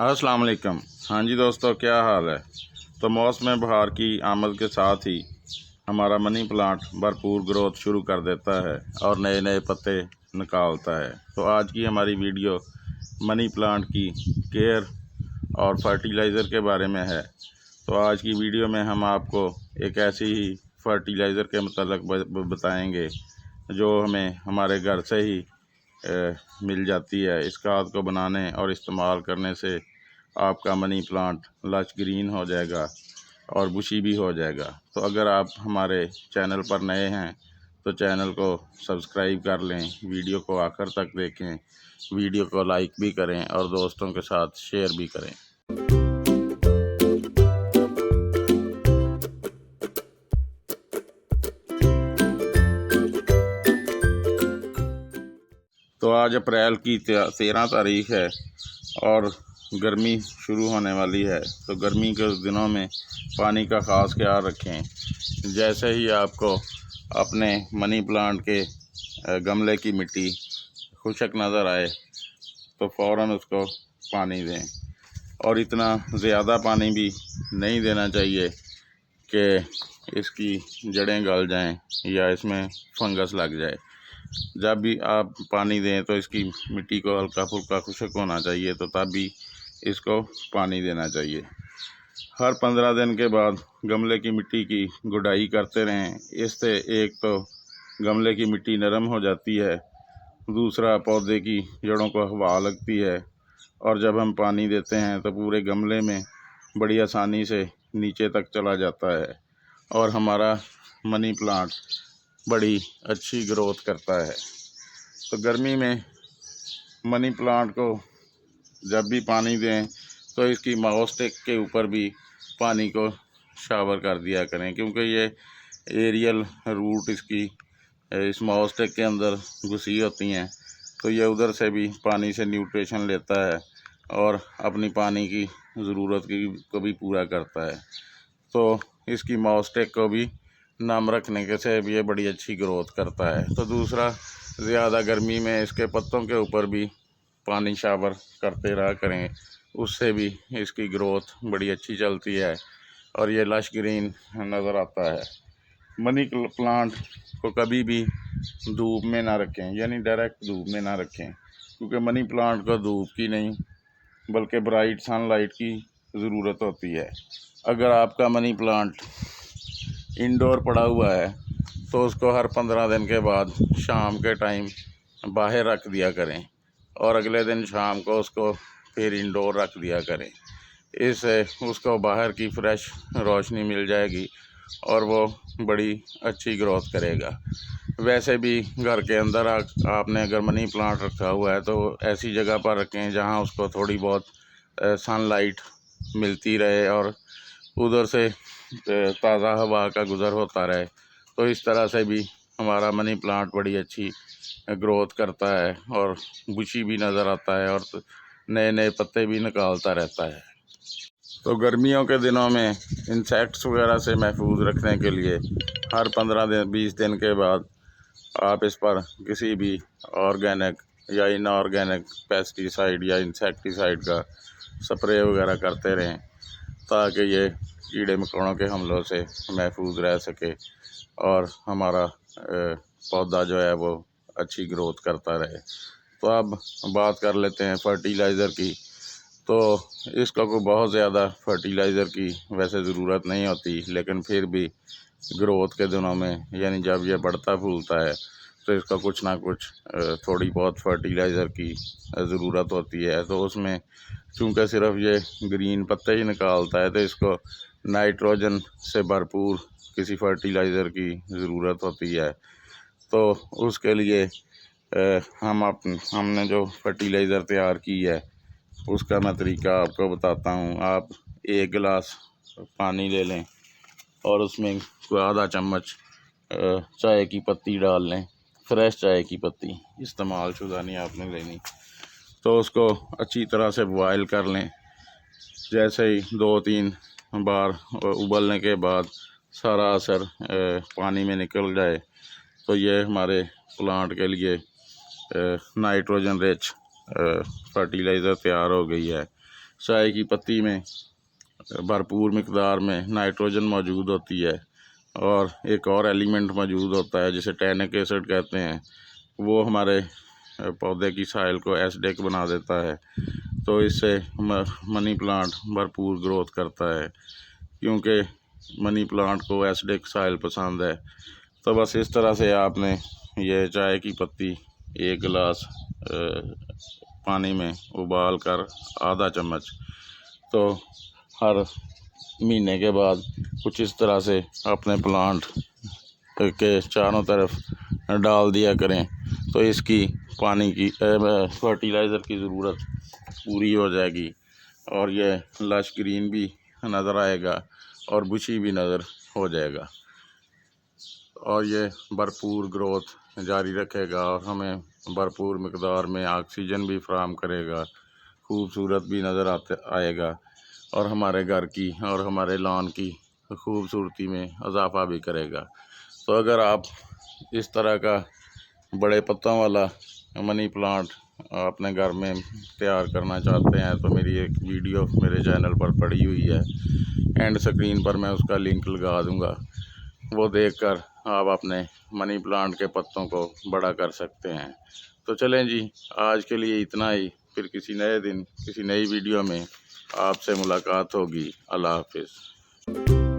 अस्सलाम वालेकुम। हाँ जी दोस्तों, क्या हाल है। तो मौसम बहार की आमद के साथ ही हमारा मनी प्लांट भरपूर ग्रोथ शुरू कर देता है और नए नए पत्ते निकालता है। तो आज की हमारी वीडियो मनी प्लांट की केयर और फर्टिलाइज़र के बारे में है। तो आज की वीडियो में हम आपको एक ऐसी ही फर्टिलाइज़र के मतलब बताएंगे जो हमें हमारे घर से ही मिल जाती है। इस खाद को बनाने और इस्तेमाल करने से आपका मनी प्लांट लश ग्रीन हो जाएगा और बुशी भी हो जाएगा। तो अगर आप हमारे चैनल पर नए हैं तो चैनल को सब्सक्राइब कर लें, वीडियो को आखिर तक देखें, वीडियो को लाइक भी करें और दोस्तों के साथ शेयर भी करें। तो आज अप्रैल की 13 तारीख है और गर्मी शुरू होने वाली है। तो गर्मी के दिनों में पानी का ख़ास ख्याल रखें। जैसे ही आपको अपने मनी प्लांट के गमले की मिट्टी खुश्क नज़र आए तो फ़ौरन उसको पानी दें, और इतना ज़्यादा पानी भी नहीं देना चाहिए कि इसकी जड़ें गल जाएं या इसमें फंगस लग जाए। जब भी आप पानी दें तो इसकी मिट्टी को हल्का फुल्का खुश्क होना चाहिए, तो तब भी इसको पानी देना चाहिए। हर 15 दिन के बाद गमले की मिट्टी की गुड़ाई करते रहें। इससे एक तो गमले की मिट्टी नरम हो जाती है, दूसरा पौधे की जड़ों को हवा लगती है, और जब हम पानी देते हैं तो पूरे गमले में बड़ी आसानी से नीचे तक चला जाता है और हमारा मनी प्लांट बड़ी अच्छी ग्रोथ करता है। तो गर्मी में मनी प्लांट को जब भी पानी दें तो इसकी माउस्टिक के ऊपर भी पानी को शावर कर दिया करें, क्योंकि ये एरियल रूट इसकी इस माउस्टिक के अंदर घुसी होती हैं, तो ये उधर से भी पानी से न्यूट्रिशन लेता है और अपनी पानी की ज़रूरत को भी पूरा करता है। तो इसकी माउस्टिक को भी नम रखने के से भी ये बड़ी अच्छी ग्रोथ करता है। तो दूसरा, ज़्यादा गर्मी में इसके पत्तों के ऊपर भी पानी शावर करते रहा करें, उससे भी इसकी ग्रोथ बड़ी अच्छी चलती है और ये लश ग्रीन नज़र आता है। मनी प्लांट को कभी भी धूप में ना रखें, यानी डायरेक्ट धूप में ना रखें, क्योंकि मनी प्लांट को धूप की नहीं बल्कि ब्राइट सनलाइट की ज़रूरत होती है। अगर आपका मनी प्लांट इंडोर पड़ा हुआ है तो उसको हर 15 दिन के बाद शाम के टाइम बाहर रख दिया करें और अगले दिन शाम को उसको फिर इंडोर रख दिया करें। इससे उसको बाहर की फ्रेश रोशनी मिल जाएगी और वो बड़ी अच्छी ग्रोथ करेगा। वैसे भी घर के अंदर आपने अगर मनी प्लांट रखा हुआ है तो ऐसी जगह पर रखें जहां उसको थोड़ी बहुत सनलाइट मिलती रहे और उधर से ताज़ा हवा का गुज़र होता रहे। तो इस तरह से भी हमारा मनी प्लांट बड़ी अच्छी ग्रोथ करता है और बुशी भी नज़र आता है और नए नए पत्ते भी निकालता रहता है। तो गर्मियों के दिनों में इंसेक्ट्स वगैरह से महफूज रखने के लिए हर 15-20 दिन के बाद आप इस पर किसी भी ऑर्गेनिक या इनऑर्गेनिक पेस्टिसाइड या इंसेक्टिसाइड का स्प्रे वगैरह करते रहें, ताकि ये कीड़े मकोड़ों के हमलों से महफूज रह सके और हमारा पौधा जो है वो अच्छी ग्रोथ करता रहे। तो अब बात कर लेते हैं फर्टिलाइज़र की। तो इसका कोई बहुत ज़्यादा फर्टिलाइज़र की वैसे ज़रूरत नहीं होती, लेकिन फिर भी ग्रोथ के दिनों में, यानी जब ये बढ़ता फूलता है, तो इसका कुछ ना कुछ थोड़ी बहुत फर्टिलाइज़र की ज़रूरत होती है। तो उसमें चूँकि सिर्फ ये ग्रीन पत्ते ही निकालता है तो इसको नाइट्रोजन से भरपूर किसी फर्टिलाइज़र की ज़रूरत होती है। तो उसके लिए हमने जो फर्टिलाइज़र तैयार की है उसका मैं तरीका आपको बताता हूँ। आप 1 गिलास पानी ले लें और उसमें कोई आधा चम्मच चाय की पत्ती डाल लें, फ्रेश चाय की पत्ती, इस्तेमाल शुदा नहीं आपने लेनी। तो उसको अच्छी तरह से बॉयल कर लें। जैसे ही 2-3 बार उबलने के बाद सारा असर पानी में निकल जाए तो ये हमारे प्लांट के लिए नाइट्रोजन रिच फर्टिलाइज़र तैयार हो गई है। चाय की पत्ती में भरपूर मिकदार में नाइट्रोजन मौजूद होती है और एक और एलिमेंट मौजूद होता है जिसे टैनिक एसिड कहते हैं। वो हमारे पौधे की साइल को एसिडिक बना देता है, तो इससे मनी प्लांट भरपूर ग्रोथ करता है। क्योंकि मनी प्लांट को एसिडिक साइल पसंद है, तो बस इस तरह से आपने ये चाय की पत्ती 1 गिलास पानी में उबाल कर आधा चम्मच, तो हर महीने के बाद कुछ इस तरह से अपने प्लांट के चारों तरफ डाल दिया करें, तो इसकी पानी की फर्टिलाइज़र की ज़रूरत पूरी हो जाएगी और ये लश ग्रीन भी नज़र आएगा और बुशी भी नज़र हो जाएगा और ये भरपूर ग्रोथ जारी रखेगा और हमें भरपूर मिकदार में ऑक्सीजन भी फराहम करेगा, खूबसूरत भी नज़र आएगा और हमारे घर की और हमारे लॉन की खूबसूरती में इजाफ़ा भी करेगा। तो अगर आप इस तरह का बड़े पत्तों वाला मनी प्लांट अपने घर में तैयार करना चाहते हैं, तो मेरी एक वीडियो मेरे चैनल पर पड़ी हुई है, एंड स्क्रीन पर मैं उसका लिंक लगा दूंगा। वो देखकर आप अपने मनी प्लांट के पत्तों को बड़ा कर सकते हैं। तो चलें जी, आज के लिए इतना ही। फिर किसी नए दिन किसी नई वीडियो में आपसे मुलाकात होगी। अल्लाह हाफिज़।